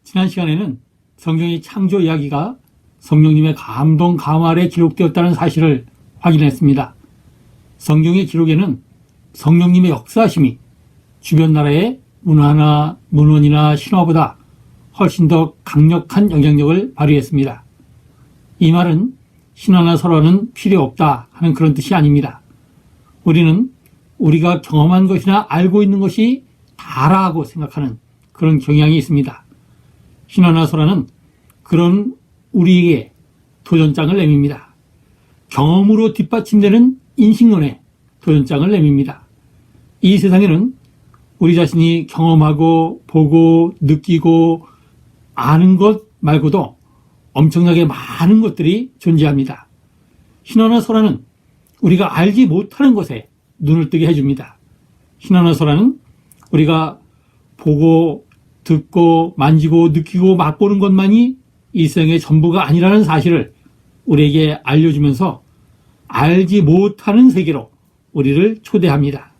지난 시간에는 성경의 창조 이야기가 성령님의 감동 감화 아래 기록되었다는 사실을 확인했습니다. 성경의 기록에는 성령님의 역사심이 주변 나라의 문화나 문헌이나 신화보다 훨씬 더 강력한 영향력을 발휘했습니다. 이 말은 신화나 설화는 필요 없다 하는 그런 뜻이 아닙니다. 우리는 우리가 경험한 것이나 알고 있는 것이 다라고 생각하는 그런 경향이 있습니다. 신화나 설화는 그런 우리에게 도전장을 내밉니다. 경험으로 뒷받침되는 인식론에 도전장을 내밉니다. 이 세상에는 우리 자신이 경험하고 보고 느끼고 아는 것 말고도 엄청나게 많은 것들이 존재합니다. 신화나 설화는 우리가 알지 못하는 것에 눈을 뜨게 해줍니다. 신화나 설화는 우리가 보고 듣고 만지고 느끼고 맛보는 것만이 일생의 전부가 아니라는 사실을 우리에게 알려주면서 알지 못하는 세계로 우리를 초대합니다.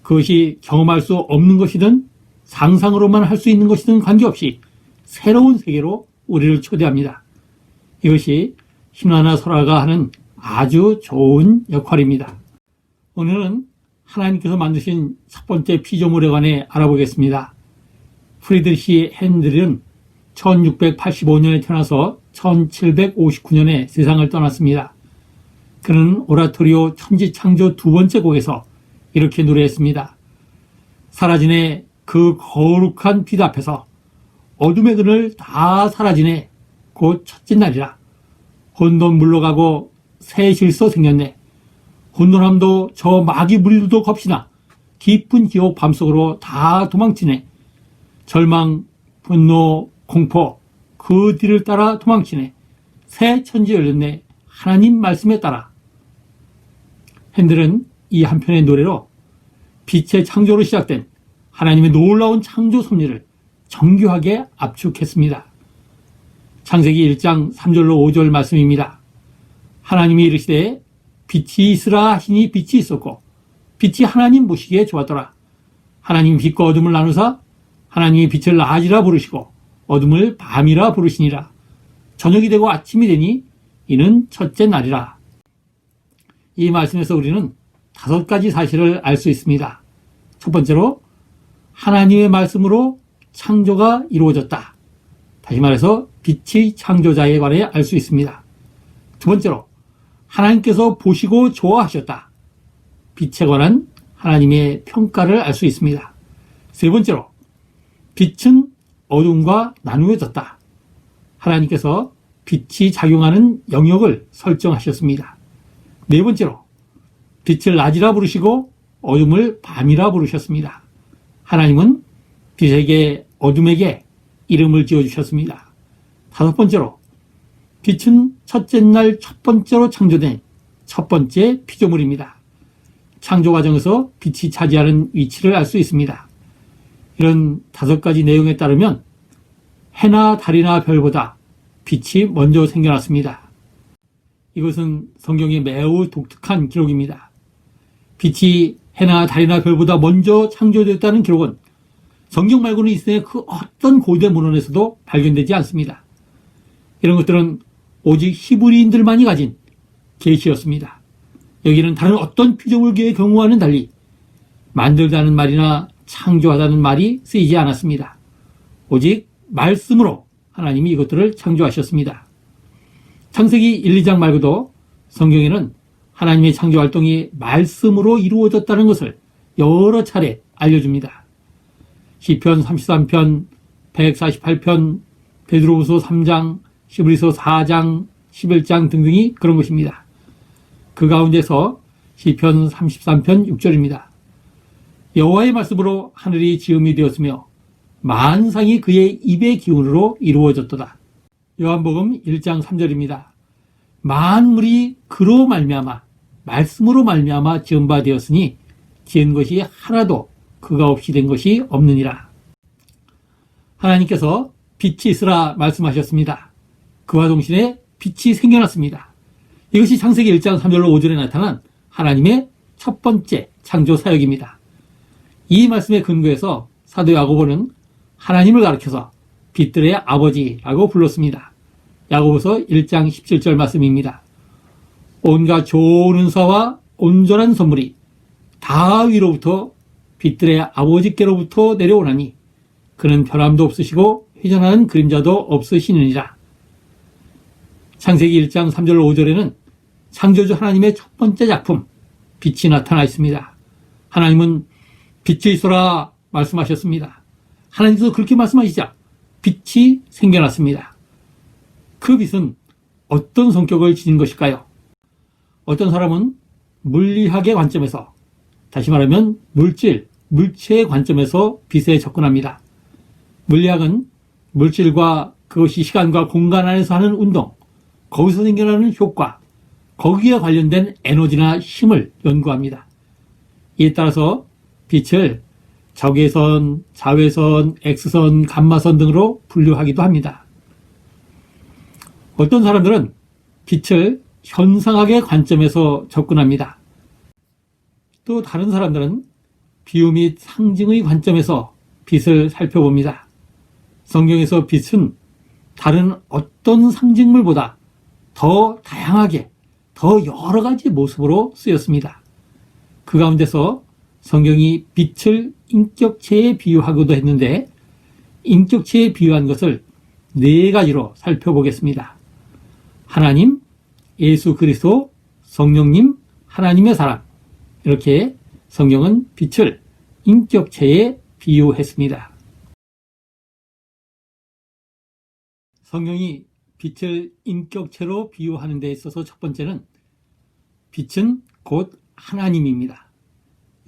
그것이 경험할 수 없는 것이든 상상으로만 할 수 있는 것이든 관계없이 새로운 세계로 우리를 초대합니다. 이것이 신화나 설화가 하는 아주 좋은 역할입니다. 오늘은 하나님께서 만드신 첫 번째 피조물에 관해 알아보겠습니다. 프리드리히 핸델은 1685년에 태어나서 1759년에 세상을 떠났습니다. 그는 오라토리오 천지창조 두 번째 곡에서 이렇게 노래했습니다. 사라지네 그 거룩한 빛 앞에서 어둠의 그늘 다 사라지네 곧 첫째 날이라. 혼돈 물러가고 새 질서 생겼네. 혼돈함도 저 마귀 무리들도 겁시나 깊은 기옥 밤속으로 다 도망치네. 절망, 분노, 공포 그 뒤를 따라 도망치네. 새 천지 열렸네. 하나님 말씀에 따라. 핸델은 이 한편의 노래로 빛의 창조로 시작된 하나님의 놀라운 창조 섭리를 정교하게 압축했습니다. 창세기 1장 3절로 5절 말씀입니다. 하나님이 이르시되 빛이 있으라 하시니 빛이 있었고 빛이 하나님 보시기에 좋았더라. 하나님 빛과 어둠을 나누사 하나님이 빛을 낮이라 부르시고 어둠을 밤이라 부르시니라. 저녁이 되고 아침이 되니 이는 첫째 날이라. 이 말씀에서 우리는 5가지 사실을 알 수 있습니다. 첫 번째로 하나님의 말씀으로 창조가 이루어졌다. 다시 말해서 빛의 창조자에 관해 알 수 있습니다. 두 번째로 하나님께서 보시고 좋아하셨다. 빛에 관한 하나님의 평가를 알 수 있습니다. 세 번째로 빛은 어둠과 나누어졌다. 하나님께서 빛이 작용하는 영역을 설정하셨습니다. 네 번째로 빛을 낮이라 부르시고 어둠을 밤이라 부르셨습니다. 하나님은 빛에게 어둠에게 이름을 지어주셨습니다. 다섯 번째로 빛은 첫째 날 첫 번째로 창조된 첫 번째 피조물입니다. 창조 과정에서 빛이 차지하는 위치를 알 수 있습니다. 이런 5가지 내용에 따르면 해나 달이나 별보다 빛이 먼저 생겨났습니다. 이것은 성경의 매우 독특한 기록입니다. 빛이 해나 달이나 별보다 먼저 창조되었다는 기록은 성경 말고는 이 세상의 그 어떤 고대 문헌에서도 발견되지 않습니다. 이런 것들은 오직 히브리인들만이 가진 계시였습니다. 여기는 다른 어떤 피조물계의 경우와는 달리 만들다는 말이나 창조하다는 말이 쓰이지 않았습니다. 오직 말씀으로 하나님이 이것들을 창조하셨습니다. 창세기 1, 2장 말고도 성경에는 하나님의 창조 활동이 말씀으로 이루어졌다는 것을 여러 차례 알려줍니다. 시편 33편, 148편, 베드로후서 3장, 히브리서 4장, 11장 등등이 그런 것입니다. 그 가운데서 시편 33편 6절입니다. 여호와의 말씀으로 하늘이 지음이 되었으며 만상이 그의 입의 기운으로 이루어졌도다. 요한복음 1장 3절입니다. 만물이 그로 말미암아 말씀으로 말미암아 지은 바 되었으니 지은 것이 하나도 그가 없이 된 것이 없느니라. 하나님께서 빛이 있으라 말씀하셨습니다. 그와 동시에 빛이 생겨났습니다. 이것이 창세기 1장 3절로 5절에 나타난 하나님의 첫 번째 창조 사역입니다. 이 말씀에 근거해서 사도 야고보는 하나님을 가리켜서 빛들의 아버지라고 불렀습니다. 야고보서 1장 17절 말씀입니다. 온갖 좋은 은사와 온전한 선물이 다 위로부터 빛들의 아버지께로부터 내려오나니 그는 변함도 없으시고 회전하는 그림자도 없으시느니라. 창세기 1장 3절 5절에는 창조주 하나님의 첫 번째 작품 빛이 나타나 있습니다. 하나님은 빛이 있어라 말씀하셨습니다. 하나님께서 그렇게 말씀하시자 빛이 생겨났습니다. 그 빛은 어떤 성격을 지닌 것일까요? 어떤 사람은 물리학의 관점에서, 다시 말하면 물체의 관점에서 빛에 접근합니다. 물리학은 물질과 그것이 시간과 공간 안에서 하는 운동, 거기서 생겨나는 효과, 거기에 관련된 에너지나 힘을 연구합니다. 이에 따라서 빛을 적외선, 자외선, X선, 감마선 등으로 분류하기도 합니다. 어떤 사람들은 빛을 현상학의 관점에서 접근합니다. 또 다른 사람들은 비유 및 상징의 관점에서 빛을 살펴봅니다. 성경에서 빛은 다른 어떤 상징물보다 더 다양하게, 더 여러 가지 모습으로 쓰였습니다. 그 가운데서 성경이 빛을 인격체에 비유하기도 했는데, 인격체에 비유한 것을 4가지로 살펴보겠습니다. 하나님, 예수 그리스도, 성령님, 하나님의 사람. 이렇게 성경은 빛을 인격체에 비유했습니다. 성경이 빛을 인격체로 비유하는 데 있어서 첫 번째는 빛은 곧 하나님입니다.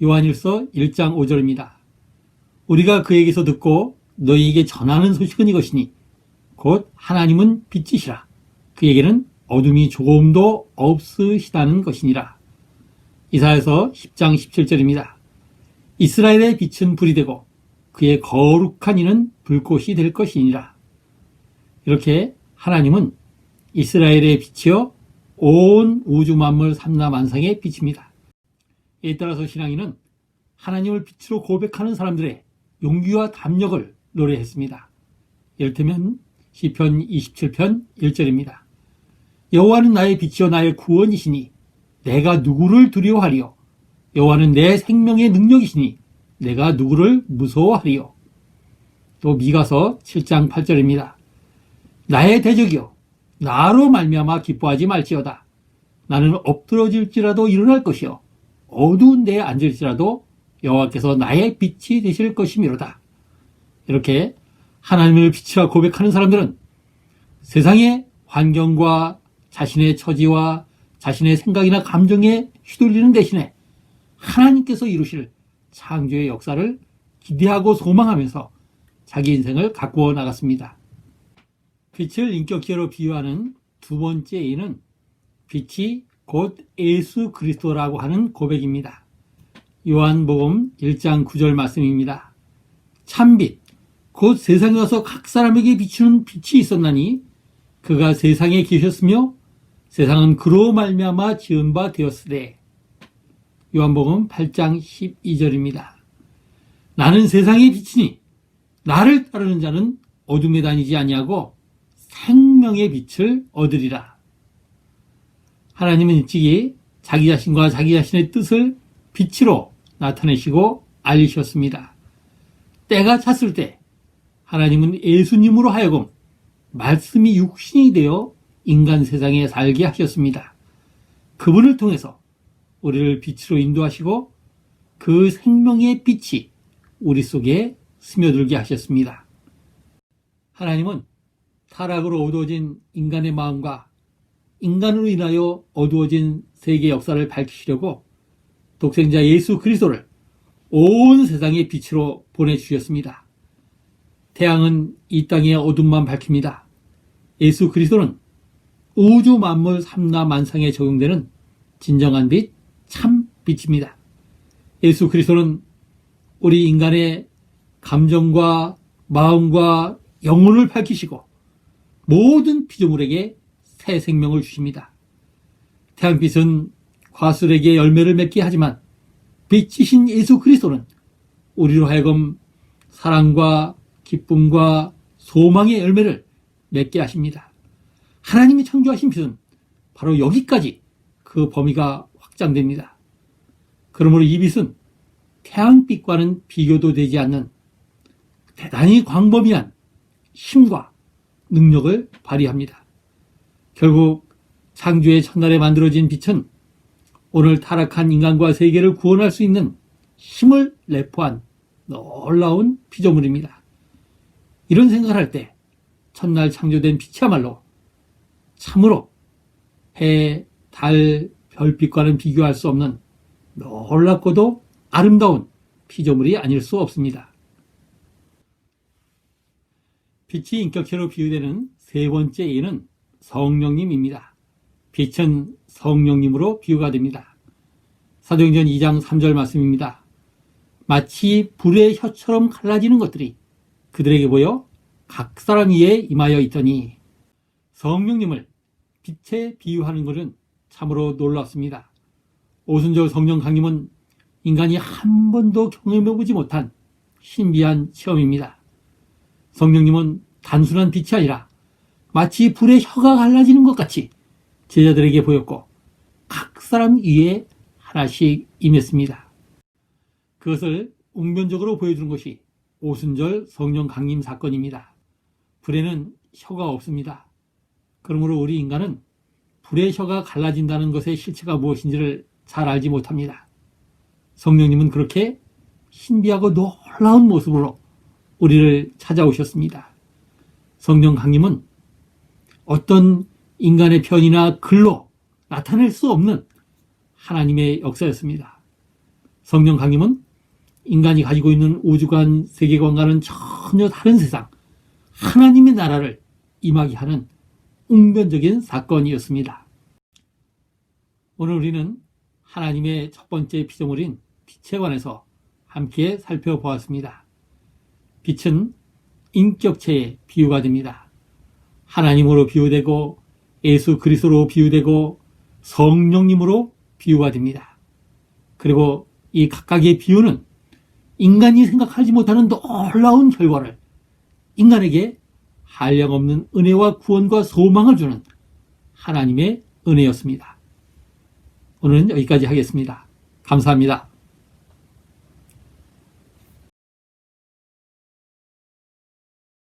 요한일서 1장 5절입니다. 우리가 그에게서 듣고 너희에게 전하는 소식은 이것이니 곧 하나님은 빛이시라. 그에게는 어둠이 조금도 없으시다는 것이니라. 이사야서 10장 17절입니다. 이스라엘의 빛은 불이 되고 그의 거룩한 이는 불꽃이 될 것이니라. 이렇게 하나님은 이스라엘의 빛이요 온 우주 만물 삼라만상의 빛입니다. 이에 따라서 신앙인은 하나님을 빛으로 고백하는 사람들의 용기와 담력을 노래했습니다. 이를테면 시편 27편 1절입니다. 여호와는 나의 빛이요 나의 구원이시니 내가 누구를 두려워하리요. 여호와는 내 생명의 능력이시니 내가 누구를 무서워하리요. 또 미가서 7장 8절입니다. 나의 대적이요 나로 말미암아 기뻐하지 말지어다. 나는 엎드러질지라도 일어날 것이요 어두운 데에 앉을지라도 여호와께서 나의 빛이 되실 것이미로다. 이렇게 하나님을 빛이라 고백하는 사람들은 세상의 환경과 자신의 처지와 자신의 생각이나 감정에 휘둘리는 대신에 하나님께서 이루실 창조의 역사를 기대하고 소망하면서 자기 인생을 가꾸어 나갔습니다. 빛을 인격체로 비유하는 두 번째 예는 빛이 곧 예수 그리스도라고 하는 고백입니다. 요한복음 1장 9절 말씀입니다. 참빛, 곧 세상에 와서 각 사람에게 비추는 빛이 있었나니 그가 세상에 계셨으며 세상은 그로 말미암아 지은 바 되었으되. 요한복음 8장 12절입니다. 나는 세상의 빛이니 나를 따르는 자는 어둠에 다니지 아니하고 생명의 빛을 얻으리라. 하나님은 일찍이 자기 자신과 자기 자신의 뜻을 빛으로 나타내시고 알리셨습니다. 때가 찼을 때 하나님은 예수님으로 하여금 말씀이 육신이 되어 인간 세상에 살게 하셨습니다. 그분을 통해서 우리를 빛으로 인도하시고 그 생명의 빛이 우리 속에 스며들게 하셨습니다. 하나님은 타락으로 어두워진 인간의 마음과 인간으로 인하여 어두워진 세계 역사를 밝히시려고 독생자 예수 그리스도를 온 세상의 빛으로 보내주셨습니다. 태양은 이 땅의 어둠만 밝힙니다. 예수 그리스도는 우주 만물 삼라만상에 적용되는 진정한 빛, 참 빛입니다. 예수 그리스도는 우리 인간의 감정과 마음과 영혼을 밝히시고 모든 피조물에게 새 생명을 주십니다. 태양빛은 과술에게 열매를 맺게 하지만 빛이신 예수 그리스도는 우리로 하여금 사랑과 기쁨과 소망의 열매를 맺게 하십니다. 하나님이 창조하신 빛은 바로 여기까지 그 범위가 확장됩니다. 그러므로 이 빛은 태양빛과는 비교도 되지 않는 대단히 광범위한 힘과 능력을 발휘합니다. 결국 창조의 첫날에 만들어진 빛은 오늘 타락한 인간과 세계를 구원할 수 있는 힘을 내포한 놀라운 피조물입니다. 이런 생각을 할 때 첫날 창조된 빛이야말로 참으로 해, 달, 별빛과는 비교할 수 없는 놀랍고도 아름다운 피조물이 아닐 수 없습니다. 빛이 인격체로 비유되는 세 번째 예는 성령님입니다. 빛은 성령님으로 비유가 됩니다. 사도행전 2장 3절 말씀입니다. 마치 불의 혀처럼 갈라지는 것들이 그들에게 보여 각 사람 위에 임하여 있더니, 성령님을 빛에 비유하는 것은 참으로 놀랍습니다. 오순절 성령 강림은 인간이 한 번도 경험해보지 못한 신비한 체험입니다. 성령님은 단순한 빛이 아니라 마치 불의 혀가 갈라지는 것 같이 제자들에게 보였고 각 사람 위에 하나씩 임했습니다. 그것을 웅변적으로 보여주는 것이 오순절 성령 강림 사건입니다. 불에는 혀가 없습니다. 그러므로 우리 인간은 불의 혀가 갈라진다는 것의 실체가 무엇인지를 잘 알지 못합니다. 성령님은 그렇게 신비하고 놀라운 모습으로 우리를 찾아오셨습니다. 성령 강림은 어떤 인간의 편이나 글로 나타낼 수 없는 하나님의 역사였습니다. 성령 강림은 인간이 가지고 있는 우주관, 세계관과는 전혀 다른 세상, 하나님의 나라를 임하게 하는 웅변적인 사건이었습니다. 오늘 우리는 하나님의 첫 번째 피조물인 빛에 관해서 함께 살펴보았습니다. 빛은 인격체의 비유가 됩니다. 하나님으로 비유되고 예수 그리스도로 비유되고 성령님으로 비유가 됩니다. 그리고 이 각각의 비유는 인간이 생각하지 못하는 놀라운 결과를 인간에게 한량없는 은혜와 구원과 소망을 주는 하나님의 은혜였습니다. 오늘은 여기까지 하겠습니다. 감사합니다.